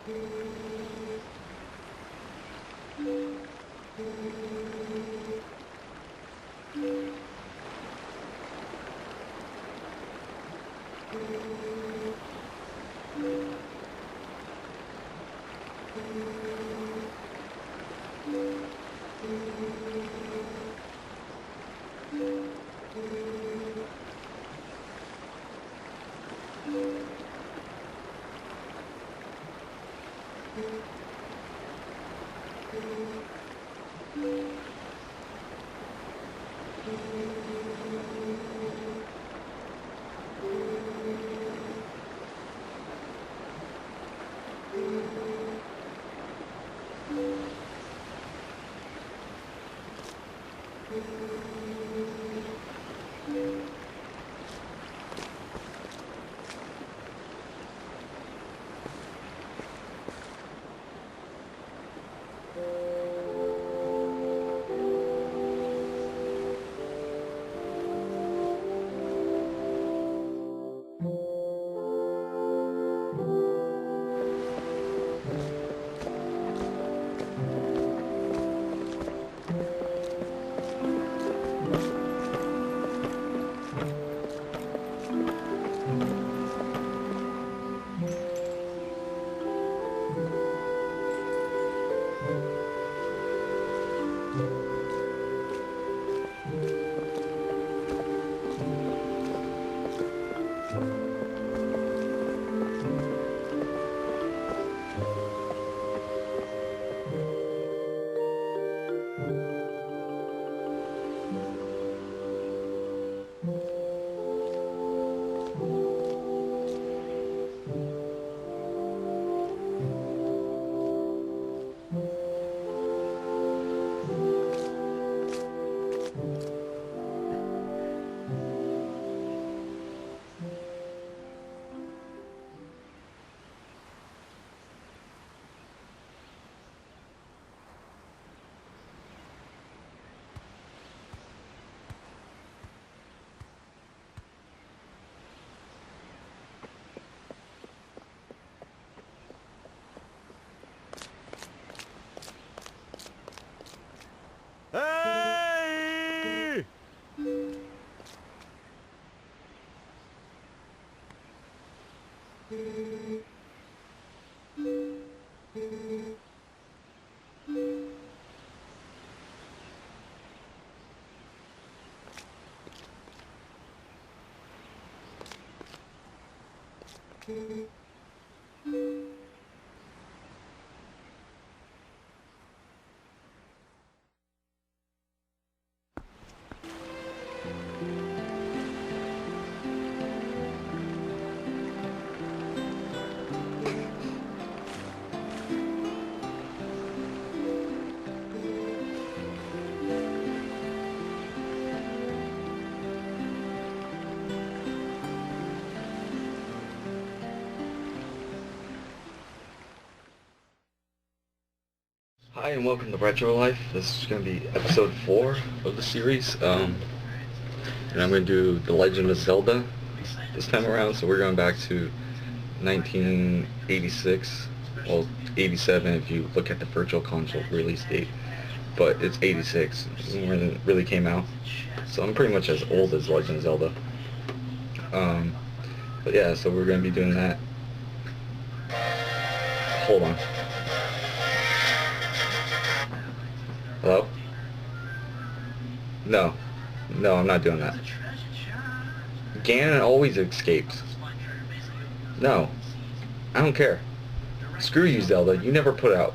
Hey! Hi and welcome to Retro Life. This is going to be episode 4 of the series, and I'm going to do The Legend of Zelda this time around. So we're going back to 1986, well 87 if you look at the Virtual Console release date, but it's 86 when it really came out. So I'm pretty much as old as Legend of Zelda. But yeah, so we're going to be doing that. Hold on. Hello? No, I'm not doing that. Ganon always escapes. No, I don't care. Screw you, Zelda. You never put out.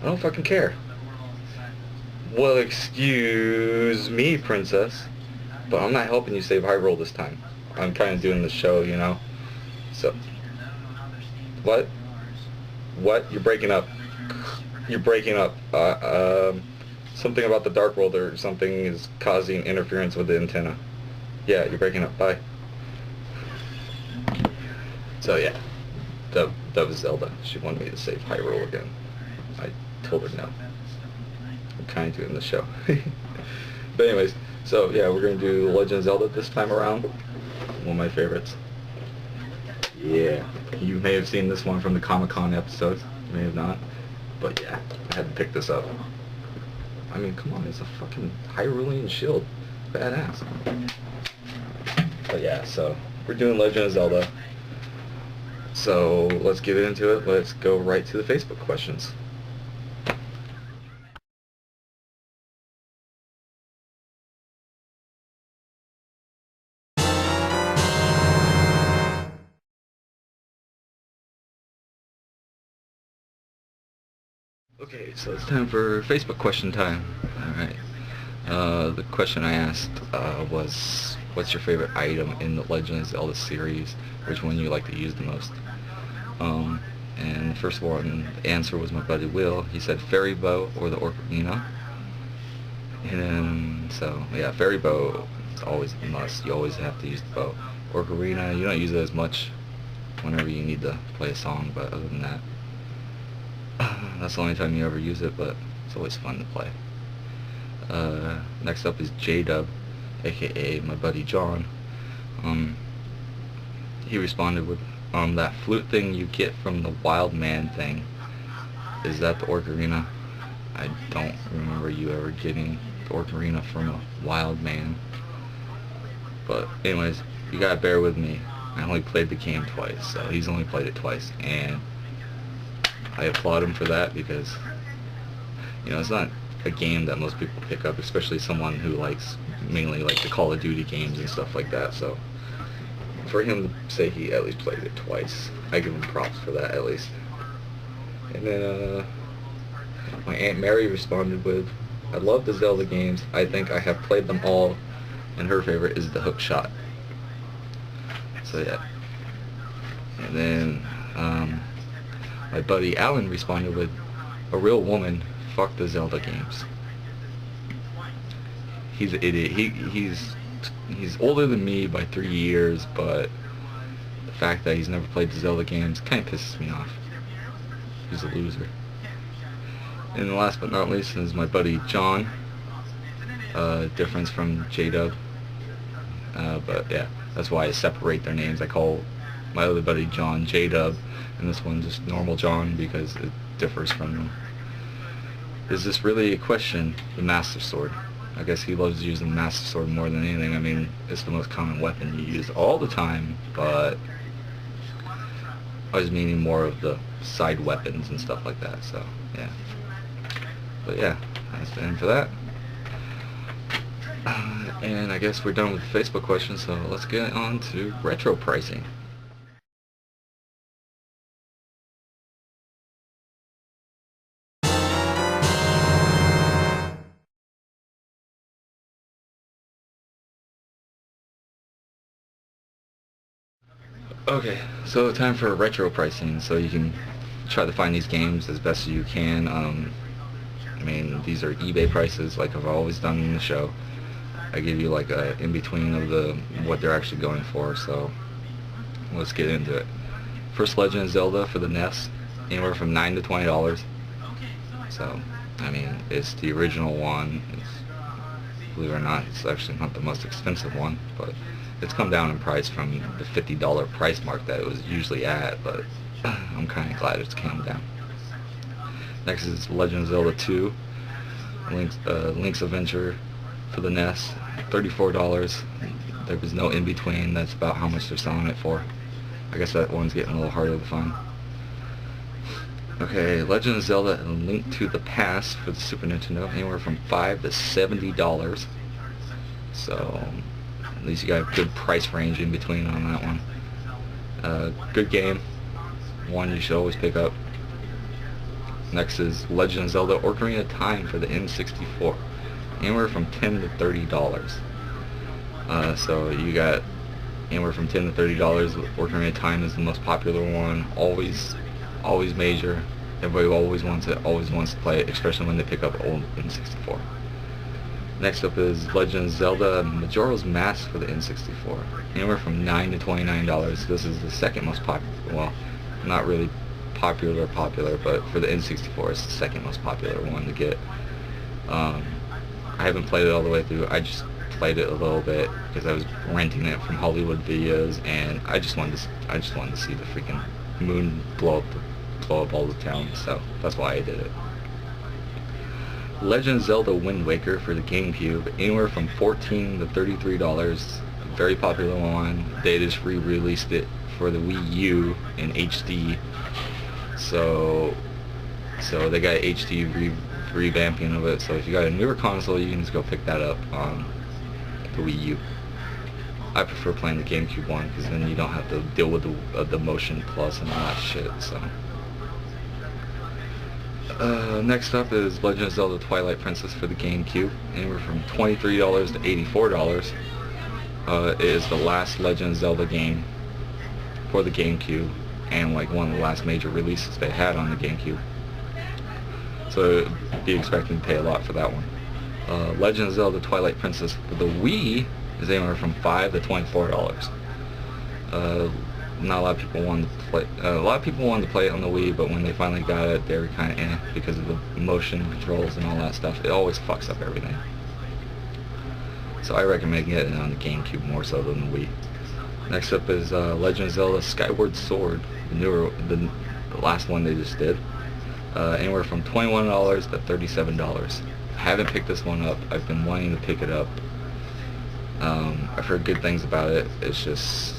I don't fucking care. Well, excuse me, princess, but I'm not helping you save Hyrule this time. I'm kind of doing the show, you know? So, what? What? You're breaking up. You're breaking up. Something about the Dark World or something is causing interference with the antenna. Yeah, you're breaking up. Bye. So yeah, that was Zelda. She wanted me to save Hyrule again. I told her no. I'm kind of doing the show. But anyways, so yeah, we're going to do Legend of Zelda this time around. One of my favorites. Yeah, you may have seen this one from the Comic-Con episodes. You may have not. But yeah, I had to pick this up. I mean, come on, it's a fucking Hyrulean shield. Badass. But yeah, so we're doing Legend of Zelda. So let's get into it. Let's go right to the Facebook questions. Okay, so it's time for Facebook question time. Alright. The question I asked was, what's your favorite item in the Legend of Zelda series? Which one you like to use the most? And the first one, the answer was my buddy Will. He said Fairy Bow or the Ocarina. And then, so, yeah, Fairy Bow is always a must. You always have to use the bow. Ocarina, you don't use it as much whenever you need to play a song, but other than that, that's the only time you ever use it, but it's always fun to play. Next up is J-Dub, aka my buddy John. He responded with, that flute thing you get from the Wild Man thing, is that the Ocarina? I don't remember you ever getting the Ocarina from a Wild Man. But anyways, you gotta bear with me. I only played the game twice, so he's only played it twice, and I applaud him for that because, you know, it's not a game that most people pick up, especially someone who likes mainly like the Call of Duty games and stuff like that. So for him to say he at least played it twice, I give him props for that at least. And then my Aunt Mary responded with, I love the Zelda games. I think I have played them all, and her favorite is the hook shot. So yeah. And then my buddy Alan responded with, a real woman, fuck the Zelda games. He's an idiot. He's older than me by 3 years, but the fact that he's never played the Zelda games kind of pisses me off. He's a loser. And last but not least is my buddy John. Difference from J-Dub. But yeah, that's why I separate their names. I call my other buddy John J-Dub, and this one just normal John because it differs from them. Is this really a question? The Master Sword. I guess he loves using the Master Sword more than anything. I mean, it's the most common weapon you use all the time, but I was meaning more of the side weapons and stuff like that, so yeah. But yeah, that's the end for that. And I guess we're done with Facebook questions, so let's get on to retro pricing. Okay, so time for retro pricing, so you can try to find these games as best as you can. I mean, these are eBay prices, like I've always done in the show. I give you like a in-between of what they're actually going for, so let's get into it. First, Legend of Zelda for the NES, anywhere from $9 to $20. So, I mean, it's the original one. Believe it or not, it's actually not the most expensive one, but it's come down in price from the $50 price mark that it was usually at, but I'm kind of glad it's come down. Next is Legend of Zelda 2, Link's Adventure for the NES, $34. There was no in-between. That's about how much they're selling it for. I guess that one's getting a little harder to find. Okay, Legend of Zelda and Link to the Past for the Super Nintendo, anywhere from $5 to $70. So at least you got a good price range in between on that one. Good game. One you should always pick up. Next is Legend of Zelda Ocarina of Time for the N64. Anywhere from $10 to $30. So you got anywhere from $10 to $30. Ocarina of Time is the most popular one. Always major. Everybody always wants it, always wants to play it, especially when they pick up old N64. Next up is Legend of Zelda Majora's Mask for the N64. Anywhere from $9 to $29. This is the second most popular, well, not really popular, but for the N64 it's the second most popular one to get. I haven't played it all the way through. I just played it a little bit because I was renting it from Hollywood Videos, and I just wanted to see the freaking moon blow up all the town. So that's why I did it. Legend of Zelda Wind Waker for the GameCube, anywhere from $14 to $33. Very popular one. They just re-released it for the Wii U in HD. So they got HD revamping of it. So if you got a newer console, you can just go pick that up on the Wii U. I prefer playing the GameCube one because then you don't have to deal with the Motion Plus and all that shit. So. Next up is Legend of Zelda Twilight Princess for the GameCube, anywhere from $23 to $84. It is the last Legend of Zelda game for the GameCube, and like one of the last major releases they had on the GameCube. So be expecting to pay a lot for that one. Legend of Zelda Twilight Princess for the Wii is anywhere from $5 to $24. Not a lot of people wanted to play. A lot of people wanted to play it on the Wii, but when they finally got it, they were kind of because of the motion controls and all that stuff. It always fucks up everything. So I recommend getting it on the GameCube more so than the Wii. Next up is Legend of Zelda Skyward Sword, the last one they just did. Anywhere from $21 to $37. I haven't picked this one up. I've been wanting to pick it up. I've heard good things about it. It's just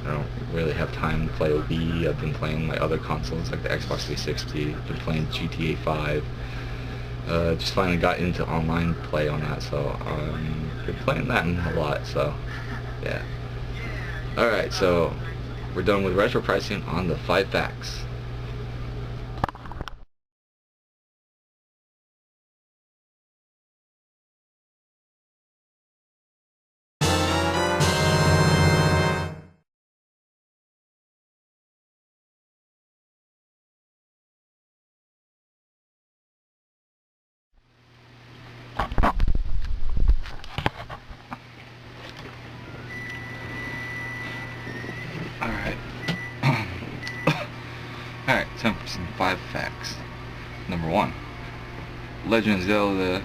I don't really have time to play a Wii. I've been playing my other consoles like the Xbox 360. I've been playing GTA 5. Just finally got into online play on that, so I've been playing that a lot, so yeah. Alright, so we're done with retro pricing on the 5 facts. Alright, time for some 5 facts. Number 1. Legend of Zelda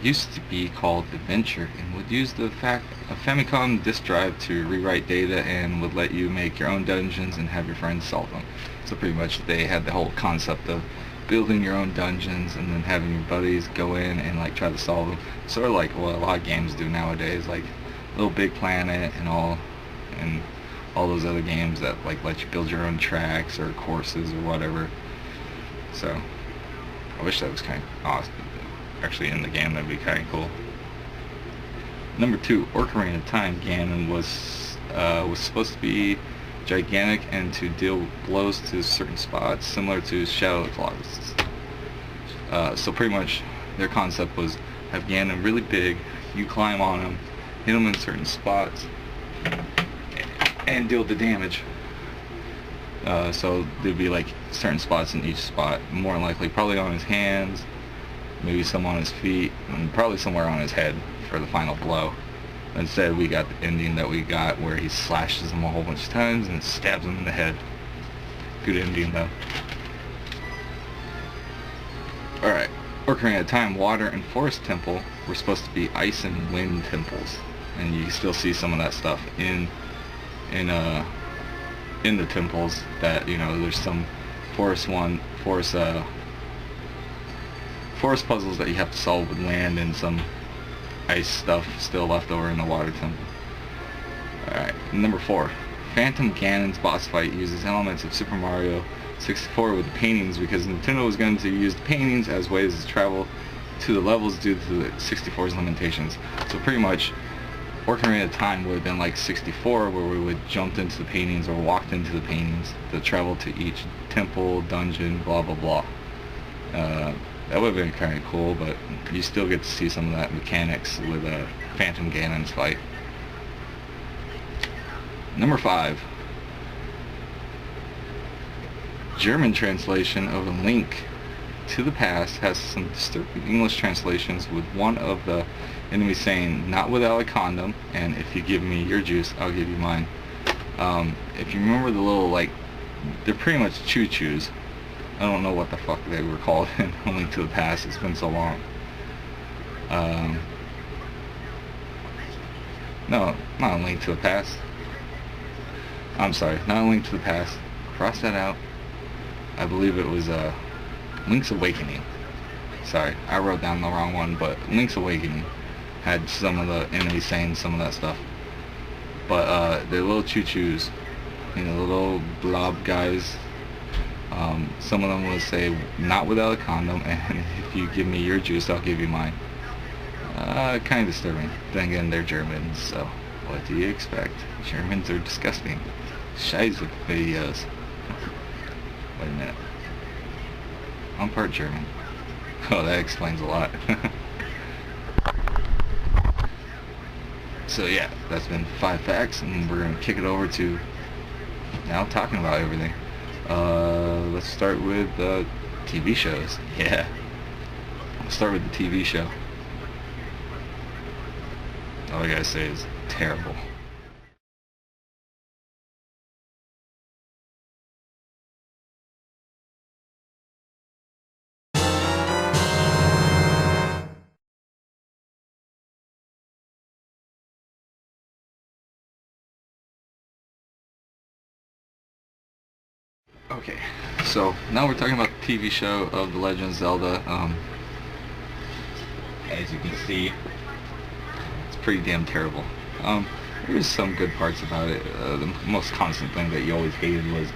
used to be called Adventure and would use a Famicom disk drive to rewrite data and would let you make your own dungeons and have your friends solve them. So pretty much they had the whole concept of building your own dungeons and then having your buddies go in and like try to solve them. Sort of like what a lot of games do nowadays, like Little Big Planet and all those other games that like let you build your own tracks or courses or whatever. So I wish that was kind of awesome. Actually in the game, that'd be kind of cool. Number 2, Ocarina of Time Ganon was supposed to be gigantic and to deal blows to certain spots similar to Shadow of the Colossus. So pretty much their concept was have Ganon really big, you climb on him, hit him in certain spots, and deal the damage. So there'd be like certain spots in each spot, more than likely probably on his hands, maybe some on his feet, and probably somewhere on his head for the final blow. Instead we got the ending that we got where he slashes him a whole bunch of times and stabs him in the head. Good ending though. Alright, Ocarina of Time Water and Forest Temple were supposed to be ice and wind temples, and you still see some of that stuff in the temples. That, you know, there's some forest puzzles that you have to solve with land and some ice stuff still left over in the water temple. Alright, number 4. Phantom Ganon's boss fight uses elements of Super Mario 64 with the paintings because Nintendo was going to use the paintings as ways to travel to the levels due to the 64's limitations. So pretty much Ocarina of Time would have been like 64, where we would jumped into the paintings or walked into the paintings to travel to each temple, dungeon, blah blah blah. That would have been kind of cool, but you still get to see some of that mechanics with Phantom Ganon's fight. Number 5. German translation of A Link to the Past has some disturbing English translations, with one of the enemies saying, "Not without a condom," and "If you give me your juice, I'll give you mine." If you remember the little, like, they're pretty much choo-choos. I don't know what the fuck they were called in A Link to the Past. It's been so long. No, not A Link to the Past. I'm sorry, not A Link to the Past. Cross that out. I believe it was Link's Awakening. Sorry, I wrote down the wrong one, but Link's Awakening had some of the enemies saying some of that stuff. But the little choo-choos, you know, the little blob guys, some of them will say, not without a condom, and if you give me your juice, I'll give you mine. Kind of disturbing. Then again, they're Germans, so what do you expect? Germans are disgusting. Scheiße videos. Wait a minute. I'm part German. Oh, that explains a lot. So yeah, that's been 5 facts, and we're going to kick it over to now talking about everything. Let's start with TV shows. Yeah. Let's start with the TV show. All I gotta say is terrible. Okay, so now we're talking about the TV show of The Legend of Zelda. As you can see, it's pretty damn terrible. There's some good parts about it. The most constant thing that you always hated was,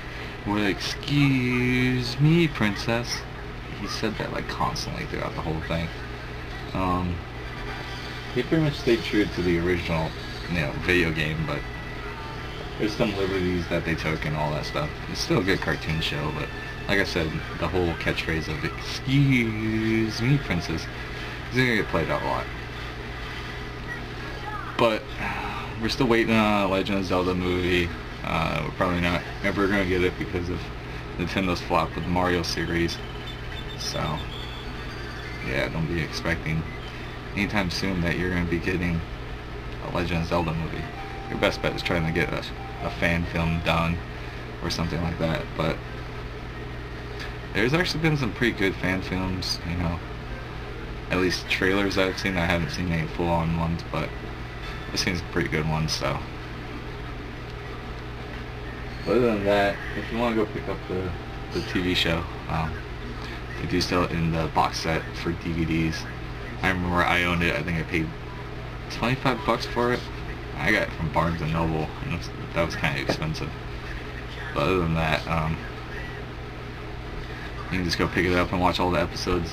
well, excuse me, princess. He said that like constantly throughout the whole thing. He pretty much stayed true to the original, you know, video game, but there's some liberties that they took and all that stuff. It's still a good cartoon show, but like I said, the whole catchphrase of excuse me, princess, is going to get played out a lot. But we're still waiting on a Legend of Zelda movie. We're probably not ever going to get it because of Nintendo's flop with the Mario series. So yeah, don't be expecting anytime soon that you're going to be getting a Legend of Zelda movie. Your best bet is trying to get a fan film done or something like that. But there's actually been some pretty good fan films, you know, at least trailers I've seen. I haven't seen any full-on ones, but I've seen some pretty good ones. So other than that, if you want to go pick up the TV show, they do sell it in the box set for DVDs. I remember I owned it. I think I paid $25 for it. I got it from Barnes and Noble, and that was kind of expensive. But other than that, you can just go pick it up and watch all the episodes.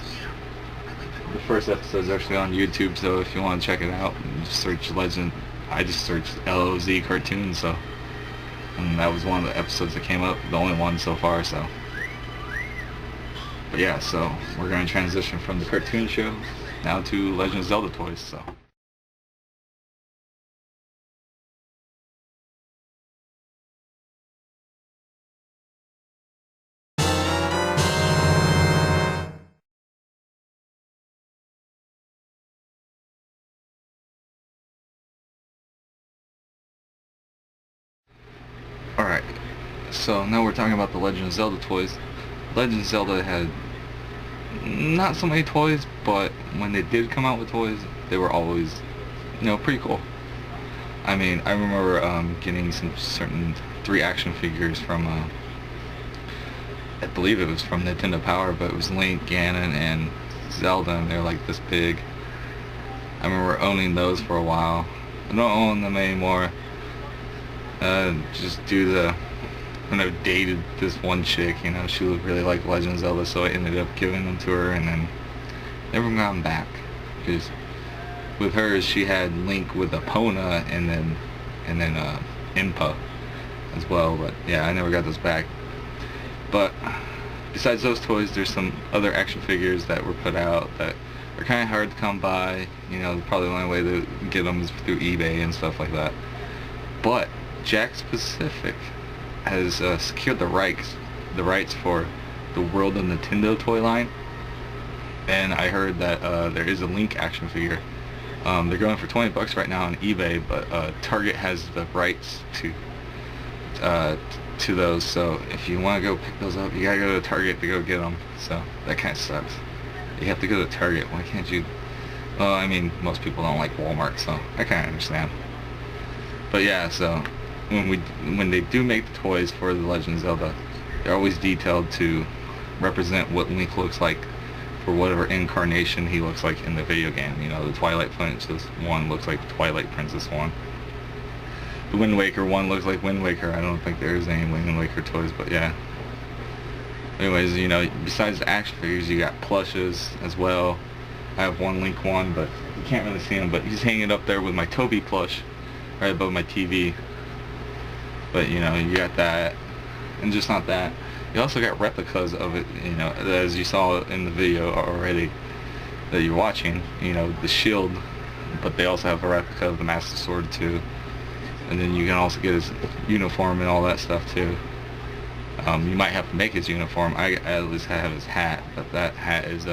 The first episode is actually on YouTube, so if you want to check it out, just search Legend. I just searched LOZ cartoon, so, and that was one of the episodes that came up, the only one so far. So, but yeah, so we're going to transition from the cartoon show now to Legend of Zelda toys. So. Alright, so now we're talking about the Legend of Zelda toys. Legend of Zelda had not so many toys, but when they did come out with toys, they were always, you know, pretty cool. I mean, I remember getting some certain 3 action figures from, I believe it was from Nintendo Power, but it was Link, Ganon, and Zelda, and they're like this big. I remember owning those for a while. I don't own them anymore. Just due to when I dated this one chick, you know, she really liked Legend of Zelda, so I ended up giving them to her, and then never gotten back. Because with hers, she had Link with Epona, and then Impa as well. But yeah, I never got those back. But besides those toys, there's some other action figures that were put out that are kind of hard to come by. You know, probably the only way to get them is through eBay and stuff like that. But Jakks Pacific has secured the rights for the World of Nintendo toy line, and I heard that there is a Link action figure. They're going for $20 right now on eBay, but Target has the rights to those. So if you want to go pick those up, you gotta go to Target to go get them. So that kind of sucks. You have to go to Target. Why can't you? Well, I mean, most people don't like Walmart, so I kind of understand. But yeah, so when they do make the toys for the Legend of Zelda, they're always detailed to represent what Link looks like for whatever incarnation he looks like in the video game. You know, the Twilight Princess one looks like the Twilight Princess one. The Wind Waker one looks like Wind Waker. I don't think there's any Wind Waker toys, but yeah. Anyways, you know, besides the action figures, you got plushes as well. I have one Link one, but you can't really see him, but he's hanging up there with my Toby plush right above my TV. But, you know, you got that, and just not that. You also got replicas of it, you know, as you saw in the video already that you're watching, you know, the shield, but they also have a replica of the Master Sword too. And then you can also get his uniform and all that stuff too. You might have to make his uniform. I at least have his hat, but that hat is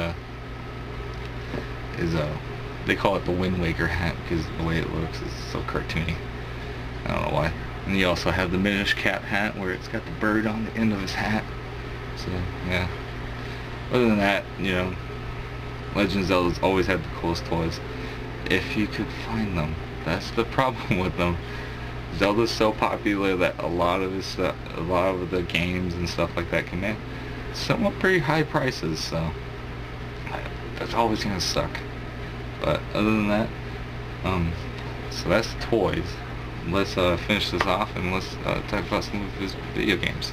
they call it the Wind Waker hat because the way it looks is so cartoony. I don't know why. And you also have the Minish Cap hat where it's got the bird on the end of his hat. So, yeah. Other than that, you know, Legend of Zelda's always had the coolest toys. If you could find them. That's the problem with them. Zelda's so popular that a lot of the games and stuff like that come in somewhat pretty high prices, so that's always gonna suck. But other than that, so that's the toys. Let's finish this off and let's talk about some of his video games.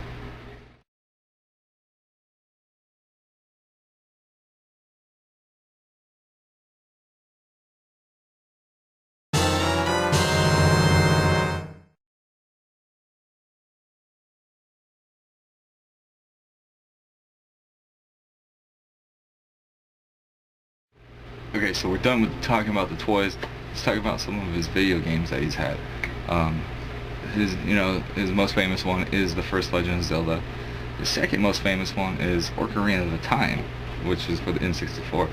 Okay, so we're done with talking about the toys. Let's talk about some of his video games that he's had. His most famous one is the first Legend of Zelda. The second most famous one is Ocarina of Time, which is for the N64.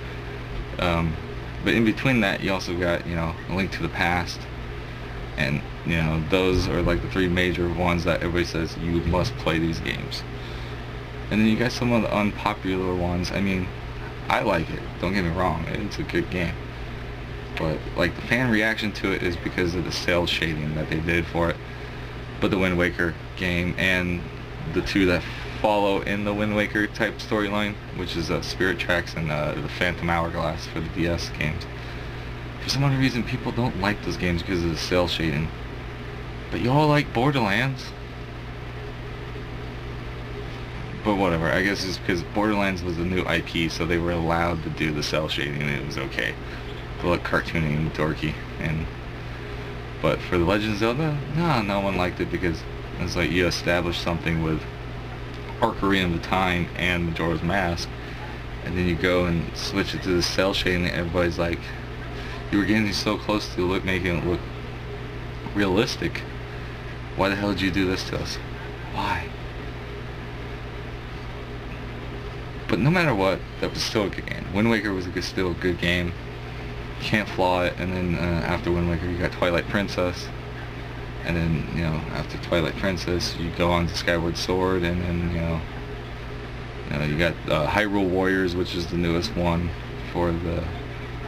But in between that, you also got, you know, A Link to the Past, and, you know, those are like the three major ones that everybody says you must play these games. And then you got some of the unpopular ones. I mean, I like it, don't get me wrong, it's a good game. But, like, the fan reaction to it is because of the cel shading that they did for it. But the Wind Waker game and the two that follow in the Wind Waker type storyline, which is Spirit Tracks and the Phantom Hourglass for the DS games. For some odd reason, people don't like those games because of the cel shading. But y'all like Borderlands? But whatever, I guess it's because Borderlands was a new IP, so they were allowed to do the cel shading and it was okay. To look cartoony and dorky. But for the Legend of Zelda, no one liked it because it's like you establish something with Ocarina of Time and Majora's Mask, and then you go and switch it to the cel shading and everybody's like, you were getting so close to making it look realistic. Why the hell did you do this to us? Why? But no matter what, that was still a good game. Wind Waker was still a good game. You can't flaw it. And then after Wind Waker, you got Twilight Princess. And then, you know, after Twilight Princess, you go on to Skyward Sword. And then, you got Hyrule Warriors, which is the newest one for the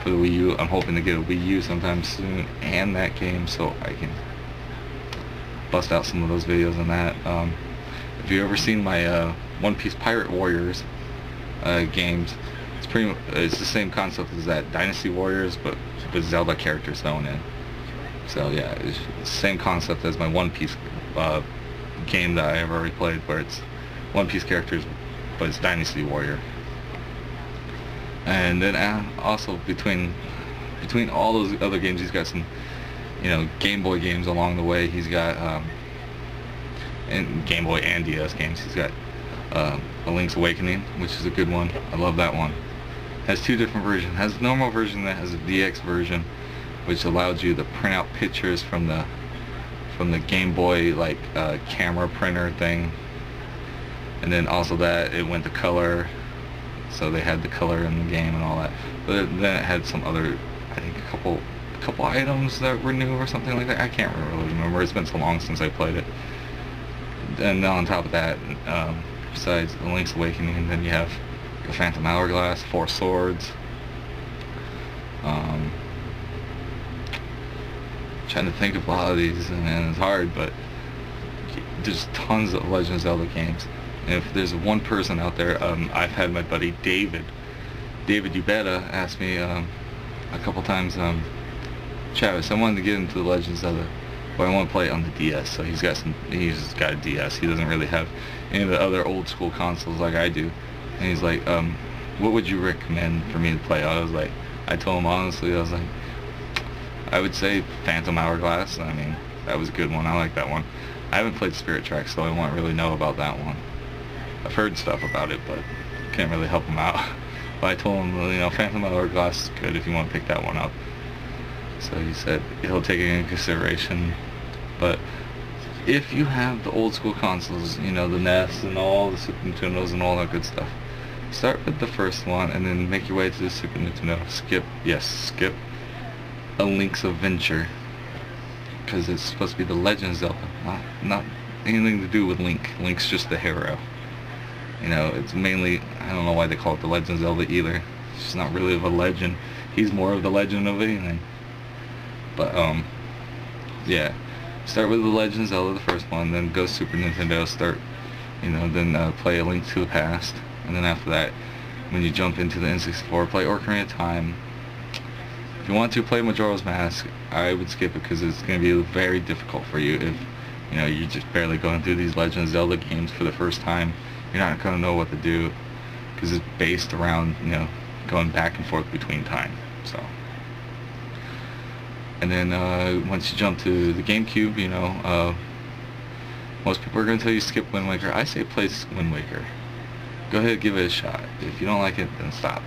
Wii U. I'm hoping to get a Wii U sometime soon and that game, so I can bust out some of those videos on that. If you've ever seen my One Piece Pirate Warriors games, it's the same concept as that, Dynasty Warriors, but with Zelda characters thrown in. So yeah, it's the same concept as my One Piece game that I have already played, where it's One Piece characters, but it's Dynasty Warrior. And then also between all those other games, he's got some, you know, Game Boy games along the way. He's got and Game Boy and DS games. He's got A Link's Awakening, which is a good one. I love that one. Has two different versions. Has the normal version that has a DX version, which allows you to print out pictures from the Game Boy like camera printer thing. And then also that it went to color, so they had the color in the game and all that. But then it had some other, I think a couple items that were new or something like that. I can't really remember. It's been so long since I played it. And on top of that, besides The Link's Awakening, then you have the Phantom Hourglass, Four Swords. trying to think of a lot of these, and it's hard, but there's tons of Legend of Zelda games. And if there's one person out there, I've had my buddy David Ubeda ask me a couple times, Travis, I wanted to get into the Legend of Zelda, but I want to play it on the DS. So he's got a DS. He doesn't really have any of the other old school consoles like I do. And he's like, what would you recommend for me to play? I told him honestly, I was like, I would say Phantom Hourglass. I mean, that was a good one. I like that one. I haven't played Spirit Tracks, so I won't really know about that one. I've heard stuff about it, but can't really help him out. But I told him, you know, Phantom Hourglass is good if you want to pick that one up. So he said he'll take it into consideration. But if you have the old school consoles, you know, the NES and all the Super Nintendos and all that good stuff, start with the first one and then make your way to the Super Nintendo. Skip A Link's Adventure, because it's supposed to be the Legend of Zelda, not anything to do with Link. Link's just the hero. You know, it's mainly, I don't know why they call it the Legend of Zelda either. It's just not really of a legend. He's more of the legend of anything. But, yeah. Start with the Legend of Zelda, the first one, then go Super Nintendo, then play A Link to the Past. And then after that, when you jump into the N64, play Ocarina of Time. If you want to play Majora's Mask, I would skip it because it's going to be very difficult for you if, you know, you're just barely going through these Legend of Zelda games for the first time. You're not going to know what to do because it's based around, you know, going back and forth between time. So, and then once you jump to the GameCube, you know, most people are going to tell you skip Wind Waker. I say play Wind Waker. Go ahead, give it a shot. If you don't like it, then stop.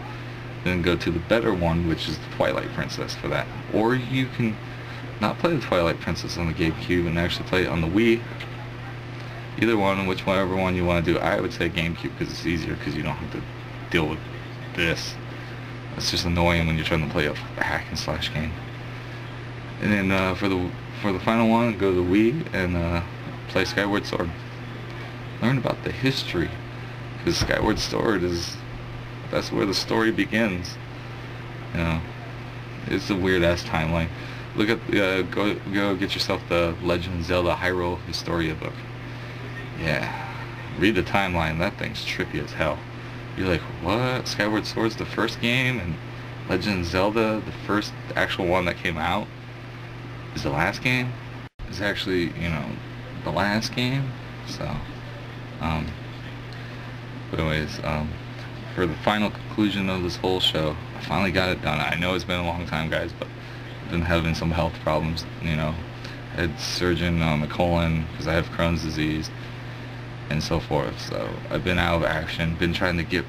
Then go to the better one, which is the Twilight Princess for that. Or you can not play the Twilight Princess on the GameCube and actually play it on the Wii. Either one, whichever one you want to do. I would say GameCube because it's easier because you don't have to deal with this. It's just annoying when you're trying to play a hack and slash game. And then for the final one, go to the Wii and play Skyward Sword. Learn about the history, because Skyward Sword that's where the story begins. You know, it's a weird ass timeline. Look at go get yourself the Legend of Zelda Hyrule Historia book. Yeah, read the timeline. That thing's trippy as hell. You're like, what? Skyward Sword's the first game, and Legend of Zelda, the first actual one that came out, is the last game. Is actually, you know, the last game. So, but anyways, for the final conclusion of this whole show, I finally got it done. I know it's been a long time, guys, but I've been having some health problems. You know, I had surgeon on the colon because I have Crohn's disease and so forth. So I've been out of action. Been trying to get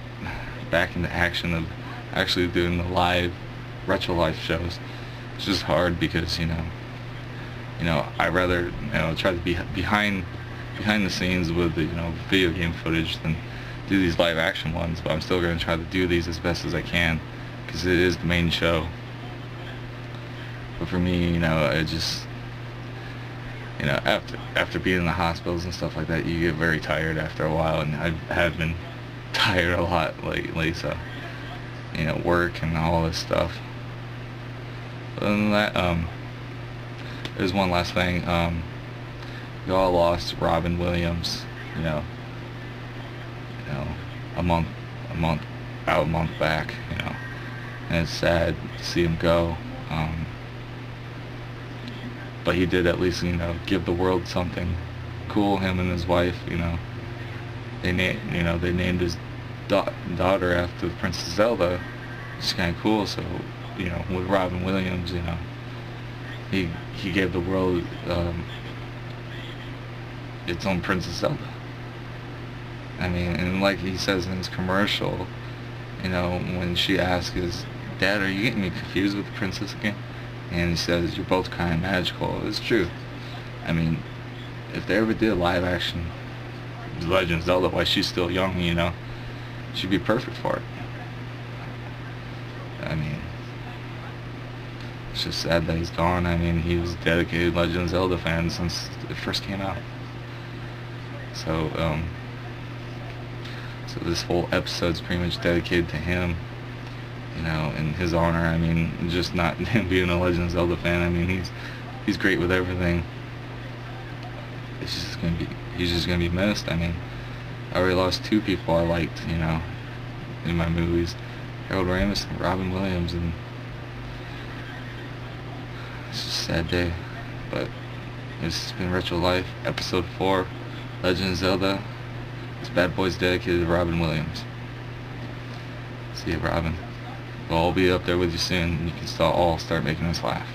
back into action of actually doing the live retro life shows. It's just hard because you know I rather try to be behind the scenes with the video game footage than do these live action ones, but I'm still going to try to do these as best as I can because it is the main show. But for me, it just, after being in the hospitals and stuff like that, you get very tired after a while, and I have been tired a lot lately, so, work and all this stuff. Other than that, there's one last thing. We all lost Robin Williams, a month out, a month back, and it's sad to see him go. But he did at least, give the world something cool. Him and his wife, they named his daughter after Princess Zelda. It's kind of cool. So, with Robin Williams, he gave the world its own Princess Zelda. I mean, and like he says in his commercial, when she asks his dad, "Are you getting me confused with the princess again?" And he says, "You're both kind of magical." It's true. I mean, if they ever did a live action Legend of Zelda while she's still young, she'd be perfect for it. I mean, it's just sad that he's gone. I mean, he was a dedicated Legend of Zelda fan since it first came out. So, so this whole episode's pretty much dedicated to him, in his honor. I mean, just not him being a Legend of Zelda fan. I mean, He's great with everything. He's just gonna be missed. I mean, I already lost 2 people I liked, you know, in my movies. Harold Ramis and Robin Williams, and it's just a sad day. But it's been Retro Life, episode 4, Legend of Zelda. This bad boy's dedicated to Robin Williams. See ya, Robin. We'll all be up there with you soon, and you can all start making us laugh.